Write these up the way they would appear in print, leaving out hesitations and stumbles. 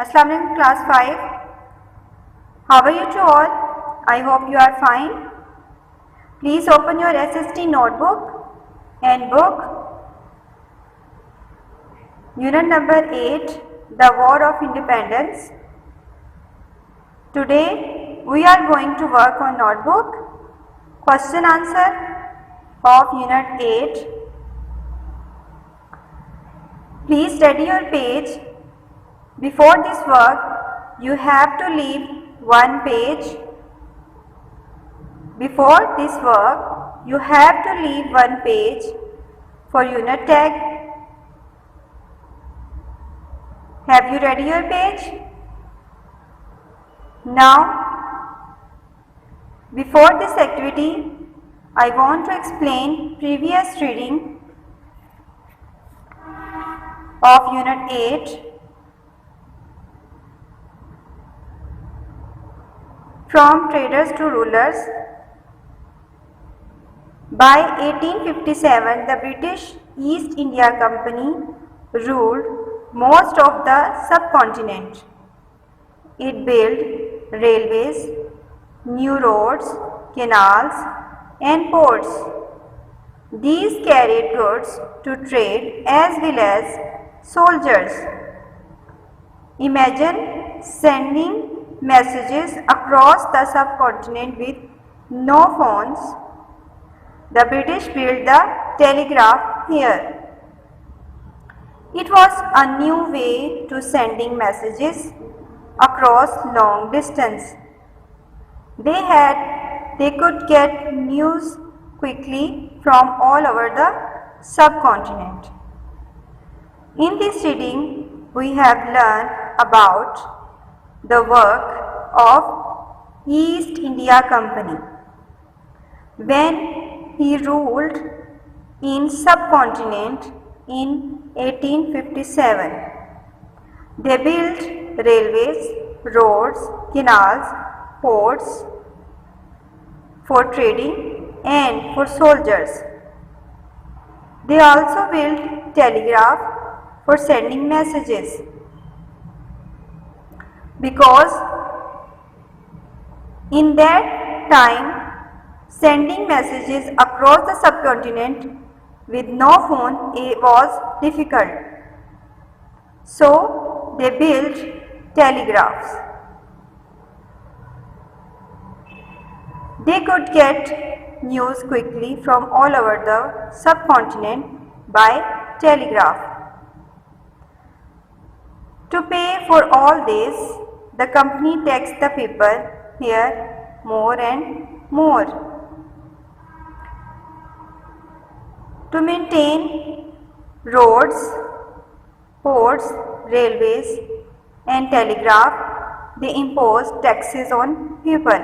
Assalamu alaikum class 5. How are you to all? I hope you are fine. Please open your SST notebook and book. Unit number 8, The War of Independence. Today we are going to work on notebook. Question answer of Unit 8. Please study your page. Before this work, you have to leave one page. Before this work, you have to leave one page for unit tag. Have you ready your page? Now, before this activity, I want to explain previous reading of unit 8. From traders to rulers. By 1857, the British East India Company ruled most of the subcontinent. It built railways, new roads, canals, and ports. These carried goods to trade as well as soldiers. Imagine sending messages across the subcontinent with no phones. The British built the telegraph here. It was a new way to sending messages across long distance. They could get news quickly from all over the subcontinent. In this reading, we have learned about the work of East India Company. When he ruled in subcontinent in 1857, they built railways, roads, canals, ports for trading and for soldiers. They also built telegraph for sending messages. Because in that time, sending messages across the subcontinent with no phone was difficult. So they built telegraphs. They could get news quickly from all over the subcontinent by telegraph. To pay for all this, the company taxed the people here more and more. To maintain roads, ports, railways and telegraph, they imposed taxes on people.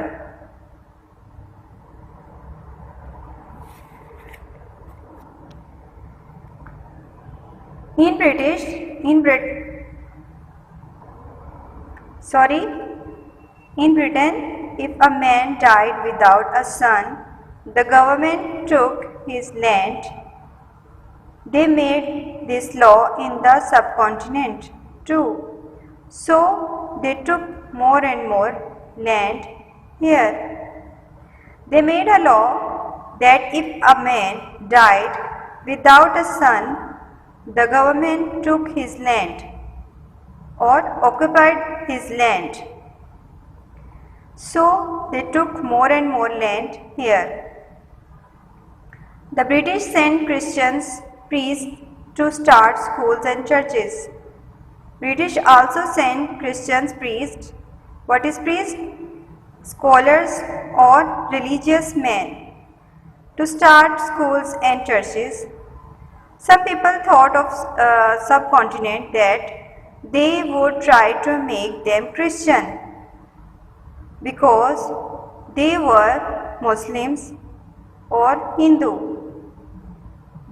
In Britain, if a man died without a son, the government took his land. They made this law in the subcontinent too. So they took more and more land here. They made a law that if a man died without a son, the government took his land or occupied his land. So they took more and more land here. The British sent Christians priests to start schools and churches. British also sent Christians priests. What is priest? Scholars or religious men to start schools and churches. Some people thought of subcontinent that they would try to make them Christian because they were Muslims or Hindu.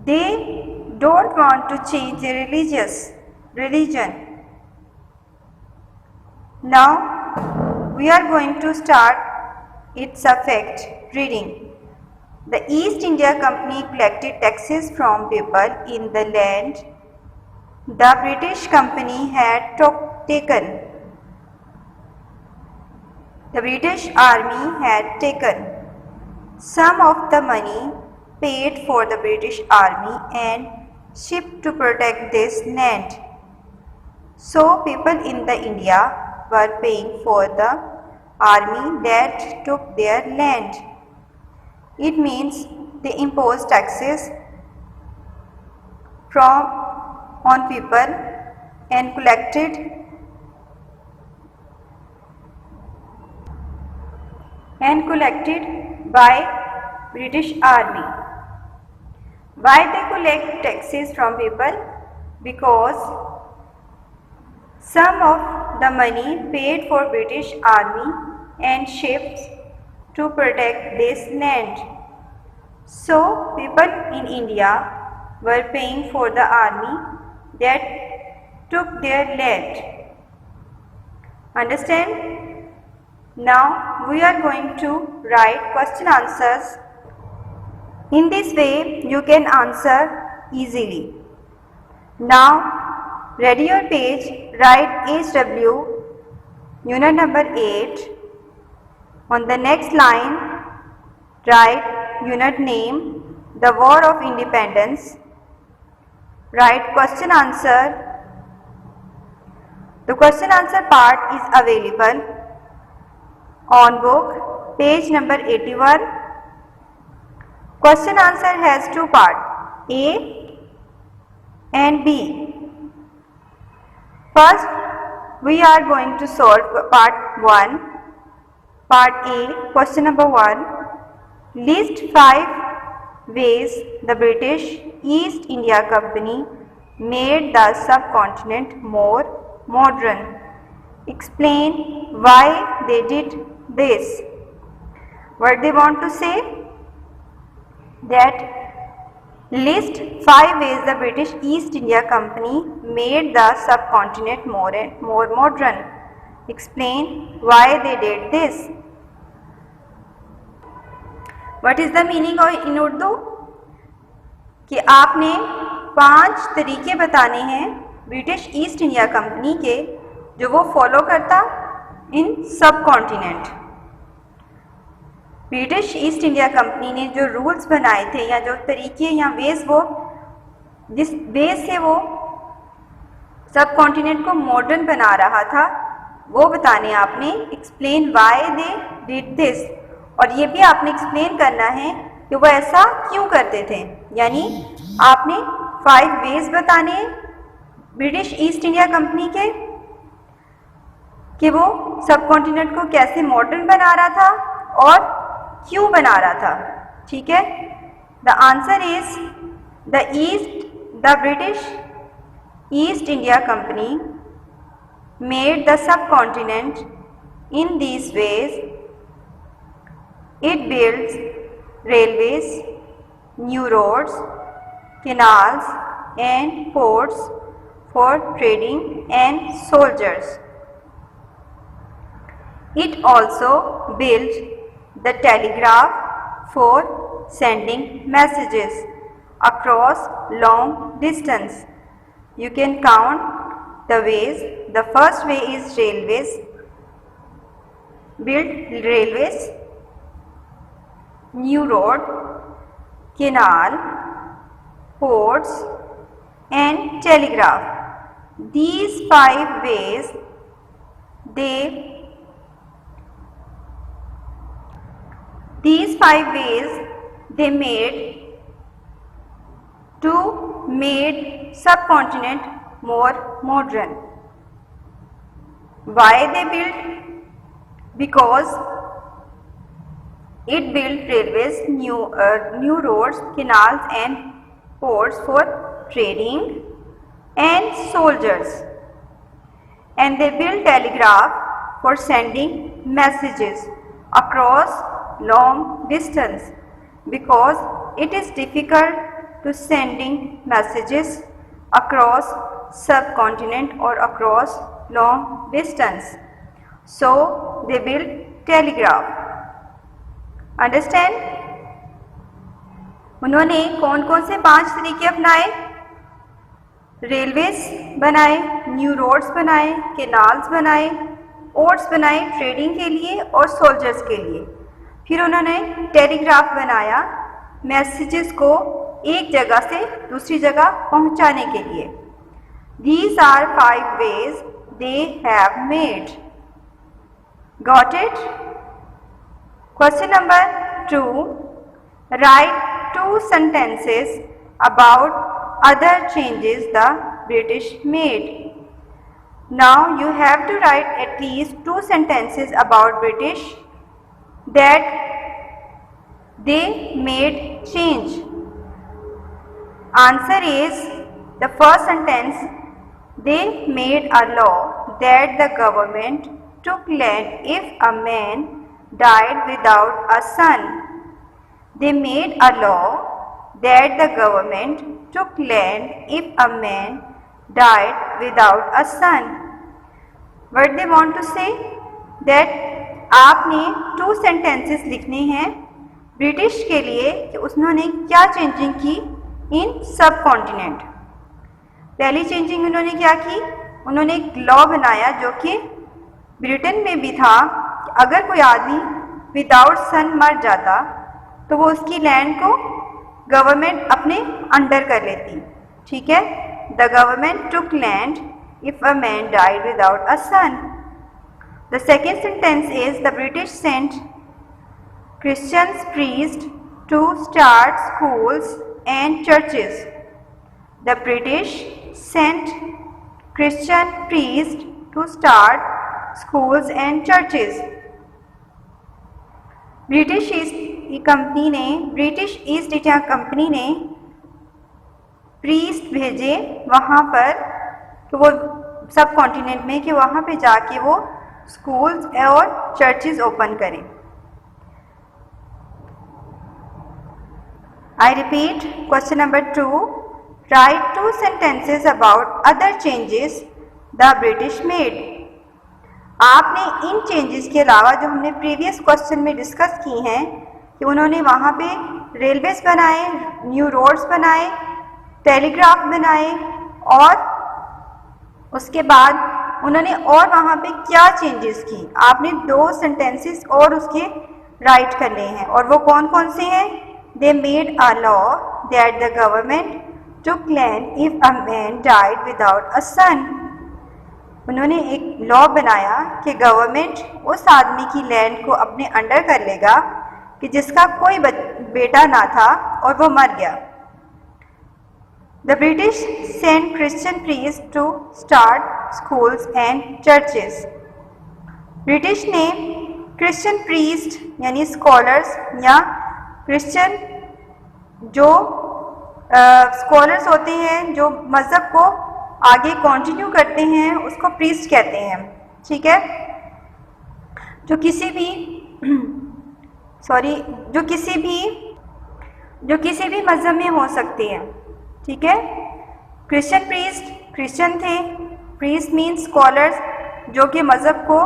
They don't want to change their religion. Now we are going to start its effect reading. The East India Company collected taxes from people in the land the British Company had taken. The British Army had taken some of the money paid for the British Army and shipped to protect this land. So people in the India were paying for the army that took their land. It means they imposed taxes on people and collected by British Army. Why they collect taxes from people? Because some of the money paid for British Army and ships to protect this land. So people in India were paying for the army that took their land. Understand? Now we are going to write question answers. In this way you can answer easily. Now ready your page, write HW unit number 8. On the next line write unit name, the War of Independence. Write question answer. The question answer part is available on book page number 81. Question answer has two parts, A and B. First we are going to solve part 1. Part A, question number 1. List 5 ways the British East India Company made the subcontinent more modern. Explain why they did this. What they want to say? That list 5 ways the British East India Company made the subcontinent more modern. Explain why they did this. What is the meaning in Urdu? कि आपने 5 तरीके बताने हैं British East India company के जो वो follow करता इन सब continent. British East India Company ने जो रूल्स बनाए थे या जो तरीके या वेज वो जिस वेज से वो सब कॉन्टिनेंट को मॉडर्न बना रहा था वो बताने आपने। Explain why they did this, और ये भी आपने एक्सप्लेन करना है कि वो ऐसा क्यों करते थे। यानी आपने 5 वेज बताने ब्रिटिश ईस्ट इंडिया कंपनी के कि वो सब कॉन्टिनेंट को कैसे मॉडर्न बना रहा था और क्यों बना रहा था। ठीक है, the answer is the British East India company made the sub continent in these veg. It builds railways, new roads, canals and ports for trading and soldiers. It also built the telegraph for sending messages across long distance. You can count the ways. The first way is railways. Built railways, new road, canal, ports and telegraph. These 5 ways they made subcontinent more modern. Why they built? Because it built railways, new roads, canals and ports for trading and soldiers, and they built telegraph for sending messages across long distance, because it is difficult to sending messages across subcontinent or across long distance. So they built telegraph. Understand? उन्होंने कौन कौन से 5 तरीके अपनाए? Railways बनाए, new roads बनाए, canals बनाए, oats बनाए ट्रेडिंग के लिए और सोल्जर्स के लिए। फिर उन्होंने टेलीग्राफ बनाया मैसेजेस को एक जगह से दूसरी जगह पहुंचाने के लिए। These are 5 ways they have made. Got it? Question number 2. Write 2 sentences about other changes the British made. Now you have to write at least 2 sentences about British that they made change. Answer is the first sentence, they made a law that the government took land if a man died without a son. They made a law that the government took land if a man died without a son. What they want to say? That आपने 2 sentences लिखने हैं British के लिए कि उन्होंने क्या changing की इन सब कॉन्टिनेंट। पहली चेंजिंग उन्होंने क्या की? उन्होंने एक लॉ बनाया जो कि ब्रिटेन में भी था कि अगर कोई आदमी विदाउट सन मर जाता तो वो उसकी लैंड को गवर्नमेंट अपने अंडर कर लेती। ठीक है, the government took land if a man died without a son. The second sentence is the British sent Christians priest to start schools and churches. The British sent Christian priests to start schools and churches. British East India Company ने priest भेजे वहाँ पर कि वो सब continent में कि वहाँ पे जाके वो स्कूल्स और चर्चेस ओपन करें। I repeat, question number 2. Write 2 sentences about other changes the British made. आपने इन चेंजेस के अलावा जो हमने प्रीवियस क्वेश्चन में डिस्कस की हैं कि उन्होंने वहाँ पे रेलवेज बनाए, न्यू रोड्स बनाए, टेलीग्राफ बनाए और उसके बाद उन्होंने और वहाँ पे क्या चेंजेस की, आपने 2 सेंटेंसेस और उसके राइट करने हैं। और वो कौन कौन से हैं? They made a law that the government took land if a man died without a son. उन्होंने एक लॉ बनाया कि गवर्नमेंट उस आदमी की लैंड को अपने अंडर कर लेगा कि जिसका कोई बेटा ना था और वो मर गया। The British sent Christian priests to start schools and churches. British ने क्रिश्चियन प्रीस्ट यानी स्कॉलर्स या क्रिश्चियन जो स्कॉलर्स होते हैं जो मज़हब को आगे कंटिन्यू करते हैं उसको प्रीस्ट कहते हैं। ठीक है, जो किसी भी मज़हब में हो सकते हैं। ठीक है, क्रिश्चियन प्रीस्ट क्रिश्चियन थे, प्रीस्ट मीन्स स्कॉलर्स जो कि मज़हब को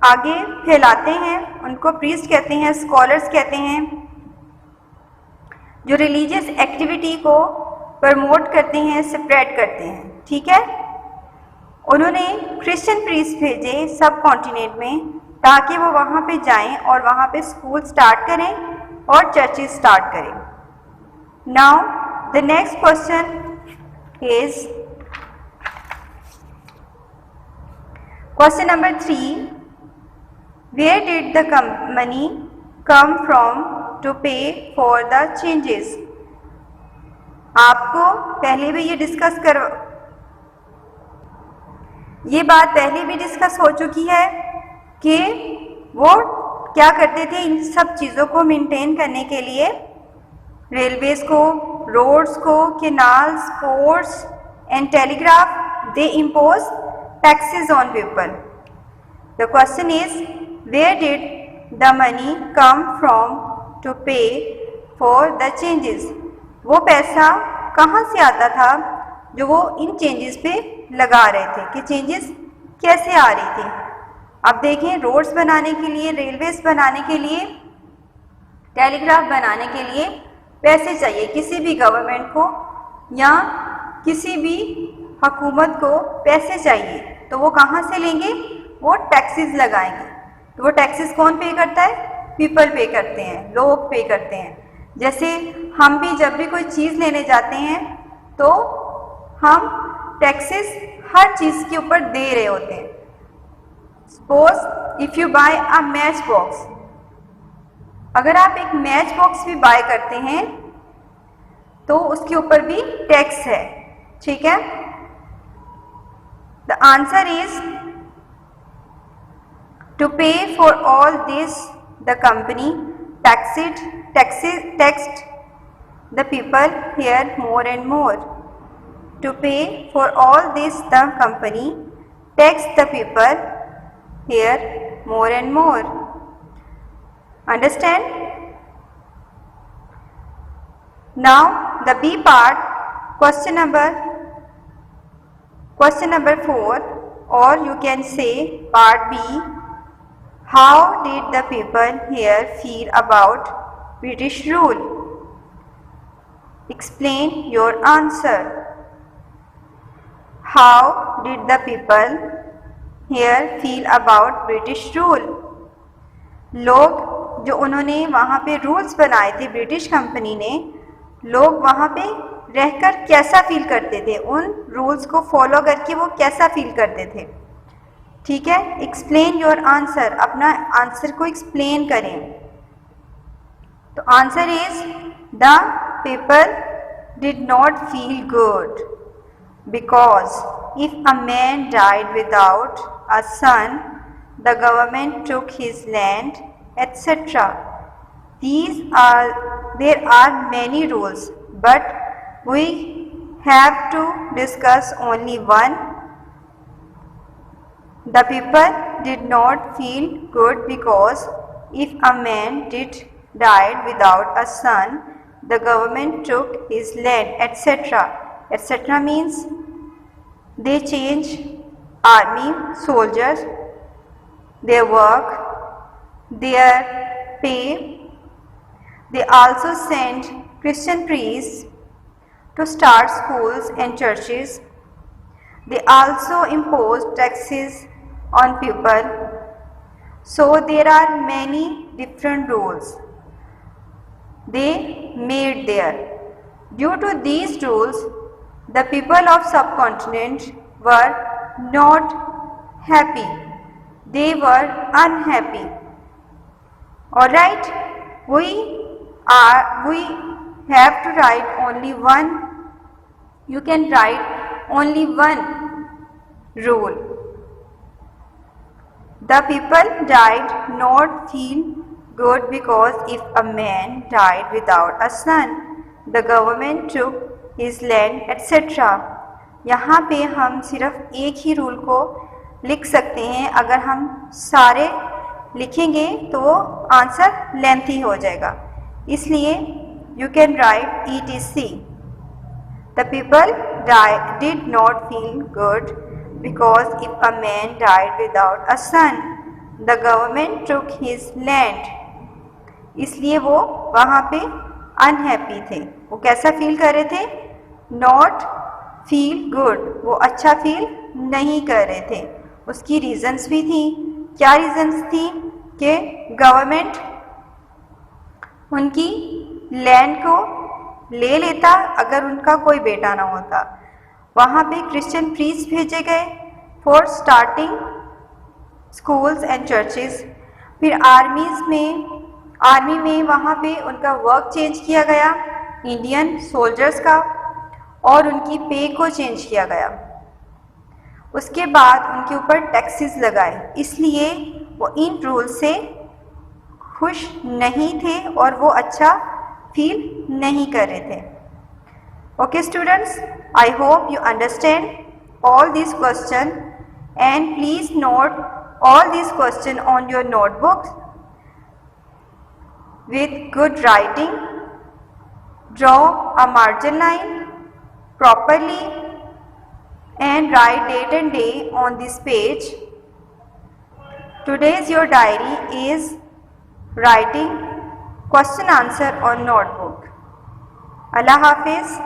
आगे फैलाते हैं उनको प्रीस्ट कहते हैं, स्कॉलर्स कहते हैं। जो रिलीजियस एक्टिविटी को प्रमोट करते हैं, स्प्रेड करते हैं। ठीक है, उन्होंने क्रिश्चियन प्रीस्ट भेजे सब कॉन्टिनेंट में ताकि वो वहाँ पे जाएं और वहाँ पे स्कूल स्टार्ट करें और चर्चेस स्टार्ट करें। Now the next question is question number 3. Where did the money come from to pay for the changes? आपको पहले भी ये बात पहले भी डिस्कस हो चुकी है कि वो क्या करते थे इन सब चीज़ों को मेंटेन करने के लिए, रेलवेज को, रोड्स को, canals, ports and telegraph, they impose taxes on people. The question is where did the money come from to pay for the changes? वो पैसा कहाँ से आता था जो वो इन चेंजेस पे लगा रहे थे कि चेंजेस कैसे आ रही थी? अब देखें, रोड्स बनाने के लिए, रेलवेज बनाने के लिए, टेलीग्राफ बनाने के लिए पैसे चाहिए किसी भी गवर्नमेंट को या किसी भी हुकूमत को पैसे चाहिए, तो वो कहाँ से लेंगे? वो टैक्सेस लगाएंगे। तो वो टैक्सेस कौन पे करता है? पीपल पे करते हैं, लोग पे करते हैं। जैसे हम भी जब भी कोई चीज़ लेने जाते हैं तो हम टैक्सेस हर चीज़ के ऊपर दे रहे होते हैं। Suppose if you buy a matchbox, अगर आप एक मैच बॉक्स भी बाय करते हैं तो उसके ऊपर भी टैक्स है, ठीक है। The answer is to pay for all this the company taxed the people here more and more. To pay for all this the company taxed the people here more and more. Understand? Now the B part, question number 4, or you can say part B. How did the people here feel about British rule? Explain your answer. How did the people here feel about British rule? लोग जो उन्होंने वहाँ पे rules बनाए थे British company ने, लोग वहाँ पे रहकर कैसा फील करते थे, उन रूल्स को फॉलो करके वो कैसा फील करते थे, ठीक है। एक्सप्लेन योर आंसर, अपना आंसर को एक्सप्लेन करें। तो answer is the people did not feel good because if a man died without a son the government took his land etcetera. There are many rules but we have to discuss only one. The people did not feel good because if a man died without a son, the government took his land, etc. etc. means they change army soldiers, their work, their pay. They also sent Christian priests to start schools and churches. They also imposed taxes on people. So there are many different rules they made there. Due to these rules, the people of subcontinent were not happy. They were unhappy. Alright, we have to write only one. You can write only one rule. The people died not feel good because if a man died without a son, the government took his land, etc. यहाँ पे हम सिर्फ एक ही rule को लिख सकते हैं। अगर हम सारे लिखेंगे तो वो आंसर लेंथी हो जाएगा, इसलिए you can write ETC. The people did not feel good because if a man died without a son, the government took his land. इसलिए वो वहाँ पे अनहैप्पी थे। वो कैसा फील कर रहे थे? नॉट फील गुड, वो अच्छा फील नहीं कर रहे थे। उसकी रीजंस भी थी। क्या रीजंस थी? कि गवर्नमेंट उनकी लैंड को ले लेता अगर उनका कोई बेटा ना होता। वहाँ पे क्रिश्चियन प्रीस्ट भेजे गए for starting schools and churches. फिर आर्मी में वहाँ पे उनका वर्क चेंज किया गया इंडियन सोल्जर्स का, और उनकी पे को चेंज किया गया। उसके बाद उनके ऊपर टैक्सेस लगाए, इसलिए वो इन रूल से खुश नहीं थे और वो अच्छा फील नहीं कर रहे थे। Okay students, I hope you understand all these questions, and please note all these questions on your notebooks with good writing. Draw a margin line properly and write date and day on this page. Today's your diary is writing question answer on notebook. Allah Hafiz.